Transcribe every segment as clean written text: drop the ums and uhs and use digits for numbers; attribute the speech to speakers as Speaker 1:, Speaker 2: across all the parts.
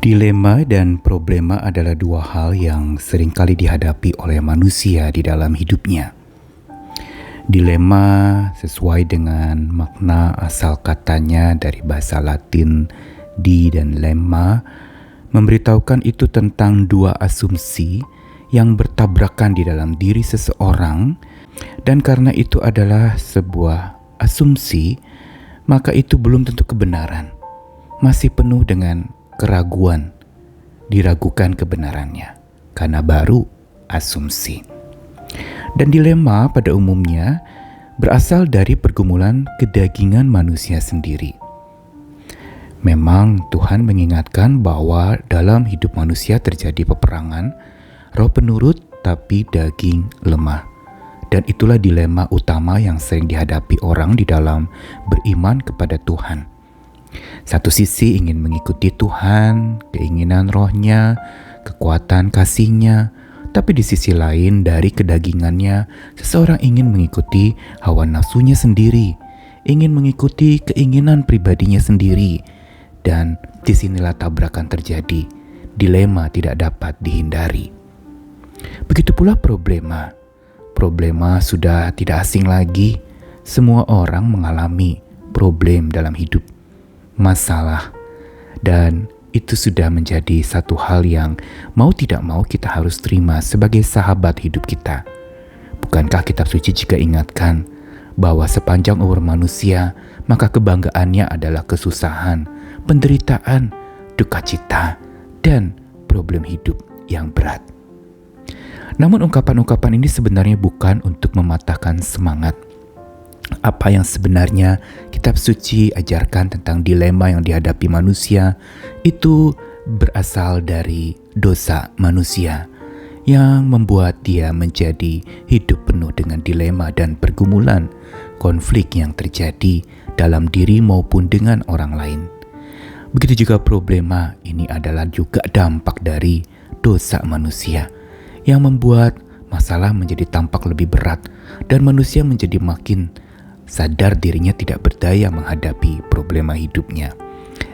Speaker 1: Dilema dan problema adalah dua hal yang seringkali dihadapi oleh manusia di dalam hidupnya. Dilema sesuai dengan makna asal katanya dari bahasa Latin di dan lemma, memberitahukan itu tentang dua asumsi yang bertabrakan di dalam diri seseorang, dan karena itu adalah sebuah asumsi, maka itu belum tentu kebenaran, masih penuh dengan keraguan, diragukan kebenarannya, karena baru asumsi. Dan dilema pada umumnya berasal dari pergumulan kedagingan manusia sendiri. Memang Tuhan mengingatkan bahwa dalam hidup manusia terjadi peperangan, roh penurut tapi daging lemah. Dan itulah dilema utama yang sering dihadapi orang di dalam beriman kepada Tuhan. Satu sisi ingin mengikuti Tuhan, keinginan rohnya, kekuatan kasihnya, tapi di sisi lain dari kedagingannya, seseorang ingin mengikuti hawa nafsunya sendiri, ingin mengikuti keinginan pribadinya sendiri, dan disinilah tabrakan terjadi. Dilema tidak dapat dihindari. Begitu pula problema. Problema sudah tidak asing lagi. Semua orang mengalami problem dalam hidup, masalah, dan itu sudah menjadi satu hal yang mau tidak mau kita harus terima sebagai sahabat hidup kita. Bukankah kitab suci juga ingatkan bahwa sepanjang umur manusia, maka kebanggaannya adalah kesusahan, penderitaan, duka cita, dan problem hidup yang berat. Namun ungkapan-ungkapan ini sebenarnya bukan untuk mematahkan semangat. Apa yang sebenarnya kitab suci ajarkan tentang dilema yang dihadapi manusia itu berasal dari dosa manusia yang membuat dia menjadi hidup penuh dengan dilema dan pergumulan, konflik yang terjadi dalam diri maupun dengan orang lain. Begitu juga problema ini adalah juga dampak dari dosa manusia yang membuat masalah menjadi tampak lebih berat dan manusia menjadi makin sadar dirinya tidak berdaya menghadapi problema hidupnya.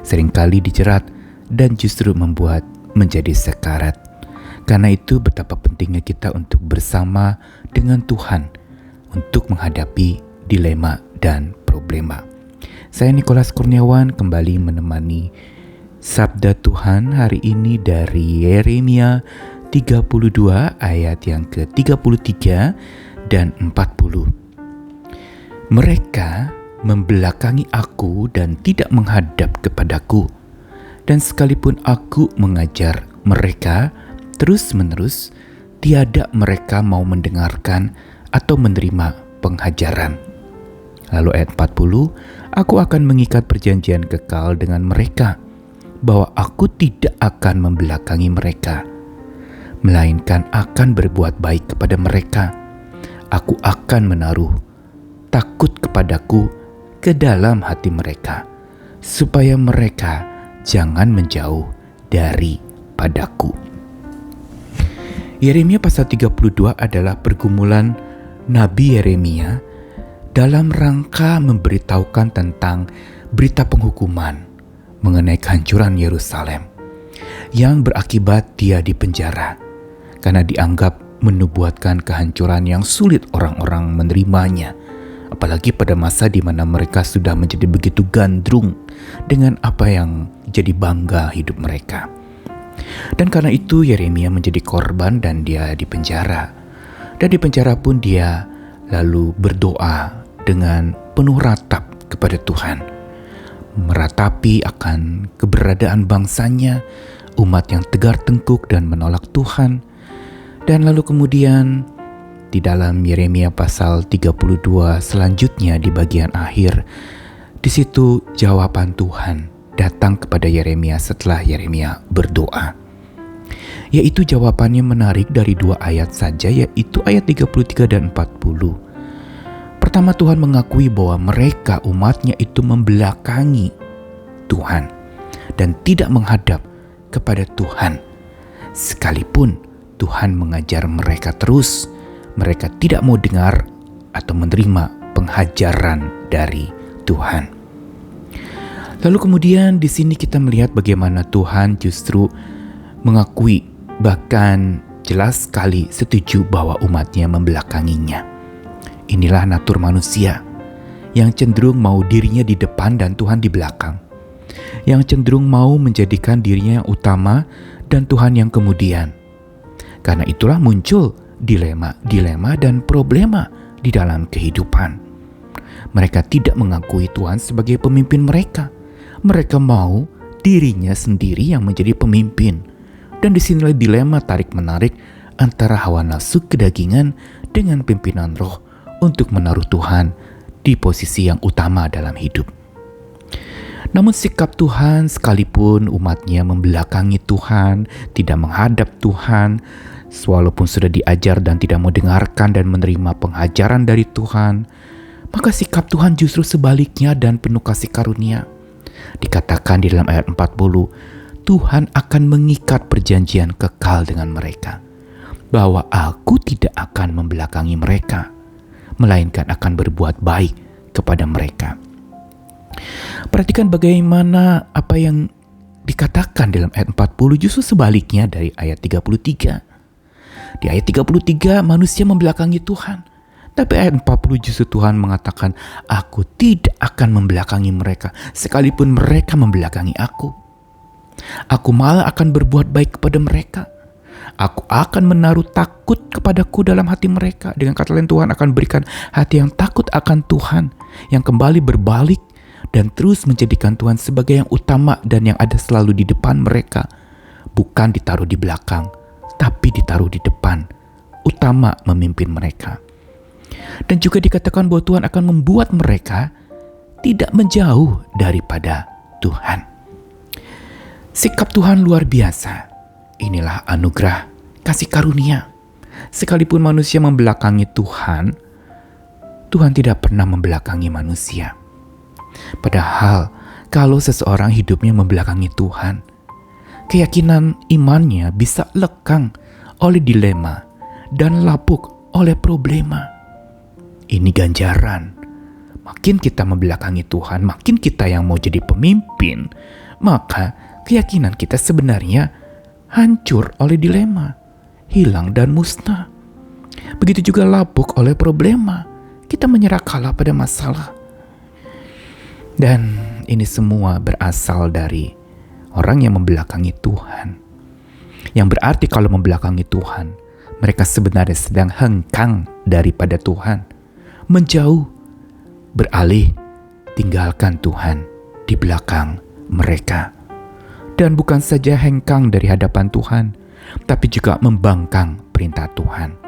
Speaker 1: Seringkali dijerat dan justru membuat menjadi sekarat. Karena itu betapa pentingnya kita untuk bersama dengan Tuhan untuk menghadapi dilema dan problema. Saya Nikolas Kurniawan kembali menemani Sabda Tuhan hari ini dari Yeremia 32 ayat yang ke-33 dan 40. Mereka membelakangi aku dan tidak menghadap kepadaku. Dan sekalipun aku mengajar mereka terus-menerus, tiada mereka mau mendengarkan atau menerima penghajaran. Lalu ayat 40, aku akan mengikat perjanjian kekal dengan mereka, bahwa aku tidak akan membelakangi mereka, melainkan akan berbuat baik kepada mereka. Aku akan menaruh takut kepadaku ke dalam hati mereka, supaya mereka jangan menjauh daripadaku. Yeremia pasal 32 adalah pergumulan Nabi Yeremia dalam rangka memberitahukan tentang berita penghukuman mengenai kehancuran Yerusalem yang berakibat dia dipenjara karena dianggap menubuatkan kehancuran yang sulit orang-orang menerimanya. Apalagi pada masa di mana mereka sudah menjadi begitu gandrung dengan apa yang jadi bangga hidup mereka. Dan karena itu Yeremia menjadi korban dan dia dipenjara. Dan di penjara pun dia lalu berdoa dengan penuh ratap kepada Tuhan. Meratapi akan keberadaan bangsanya, umat yang tegar tengkuk dan menolak Tuhan. Dan lalu kemudian di dalam Yeremia pasal 32 selanjutnya di bagian akhir, di situ jawaban Tuhan datang kepada Yeremia setelah Yeremia berdoa. Yaitu jawabannya menarik dari dua ayat saja, yaitu ayat 33 dan 40. Pertama, Tuhan mengakui bahwa mereka umatnya itu membelakangi Tuhan dan tidak menghadap kepada Tuhan. Sekalipun Tuhan mengajar mereka terus, mereka tidak mau dengar atau menerima penghajaran dari Tuhan. Lalu kemudian di sini kita melihat bagaimana Tuhan justru mengakui, bahkan jelas sekali setuju bahwa umatnya membelakanginya. Inilah natur manusia yang cenderung mau dirinya di depan dan Tuhan di belakang, yang cenderung mau menjadikan dirinya yang utama dan Tuhan yang kemudian. Karena itulah muncul dilema dan problema di dalam kehidupan. Mereka tidak mengakui Tuhan sebagai pemimpin mereka. Mereka mau dirinya sendiri yang menjadi pemimpin. Dan disinilah dilema tarik-menarik antara hawa nafsu kedagingan dengan pimpinan roh untuk menaruh Tuhan di posisi yang utama dalam hidup. Namun sikap Tuhan, sekalipun umatnya membelakangi Tuhan, tidak menghadap Tuhan, walaupun sudah diajar dan tidak mau dengarkan dan menerima pengajaran dari Tuhan, maka sikap Tuhan justru sebaliknya dan penuh kasih karunia. Dikatakan di dalam ayat 40, Tuhan akan mengikat perjanjian kekal dengan mereka, bahwa Aku tidak akan membelakangi mereka, melainkan akan berbuat baik kepada mereka. Perhatikan bagaimana apa yang dikatakan dalam ayat 40 justru sebaliknya dari ayat 33. Di ayat 33 manusia membelakangi Tuhan, tapi ayat 40 justru Tuhan mengatakan, Aku tidak akan membelakangi mereka, sekalipun mereka membelakangi Aku. Aku malah akan berbuat baik kepada mereka. Aku akan menaruh takut kepadaku dalam hati mereka. Dengan kata lain, Tuhan akan berikan hati yang takut akan Tuhan, yang kembali berbalik dan terus menjadikan Tuhan sebagai yang utama dan yang ada selalu di depan mereka. Bukan ditaruh di belakang, tapi ditaruh di depan, utama memimpin mereka. Dan juga dikatakan bahwa Tuhan akan membuat mereka tidak menjauh daripada Tuhan. Sikap Tuhan luar biasa. Inilah anugerah kasih karunia. Sekalipun manusia membelakangi Tuhan, Tuhan tidak pernah membelakangi manusia. Padahal kalau seseorang hidupnya membelakangi Tuhan, keyakinan imannya bisa lekang oleh dilema dan lapuk oleh problema. Ini ganjaran. Makin kita membelakangi Tuhan, makin kita yang mau jadi pemimpin, maka keyakinan kita sebenarnya hancur oleh dilema, hilang dan musnah. Begitu juga lapuk oleh problema. Kita menyerah kalah pada masalah. Dan ini semua berasal dari orang yang membelakangi Tuhan. Yang berarti kalau membelakangi Tuhan, mereka sebenarnya sedang hengkang daripada Tuhan, menjauh, beralih, tinggalkan Tuhan di belakang mereka. Dan bukan saja hengkang dari hadapan Tuhan, tapi juga membangkang perintah Tuhan.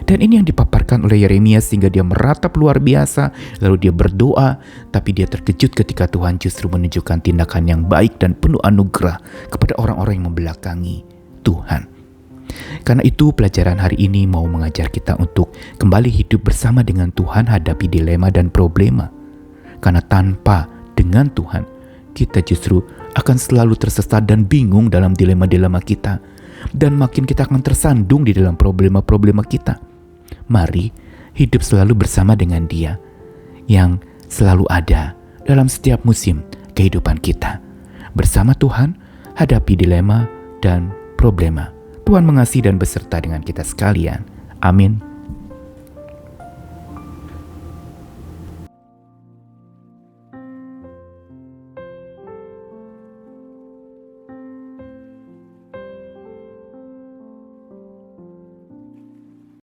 Speaker 1: Dan ini yang dipaparkan oleh Yeremia sehingga dia meratap luar biasa, lalu dia berdoa, tapi dia terkejut ketika Tuhan justru menunjukkan tindakan yang baik dan penuh anugerah kepada orang-orang yang membelakangi Tuhan. Karena itu pelajaran hari ini mau mengajar kita untuk kembali hidup bersama dengan Tuhan hadapi dilema dan problema. Karena tanpa dengan Tuhan, kita justru akan selalu tersesat dan bingung dalam dilema-dilema kita. Dan makin kita akan tersandung di dalam problema-problema kita. Mari hidup selalu bersama dengan Dia yang selalu ada dalam setiap musim kehidupan kita. Bersama Tuhan, hadapi dilema dan problema. Tuhan mengasihi dan beserta dengan kita sekalian. Amin.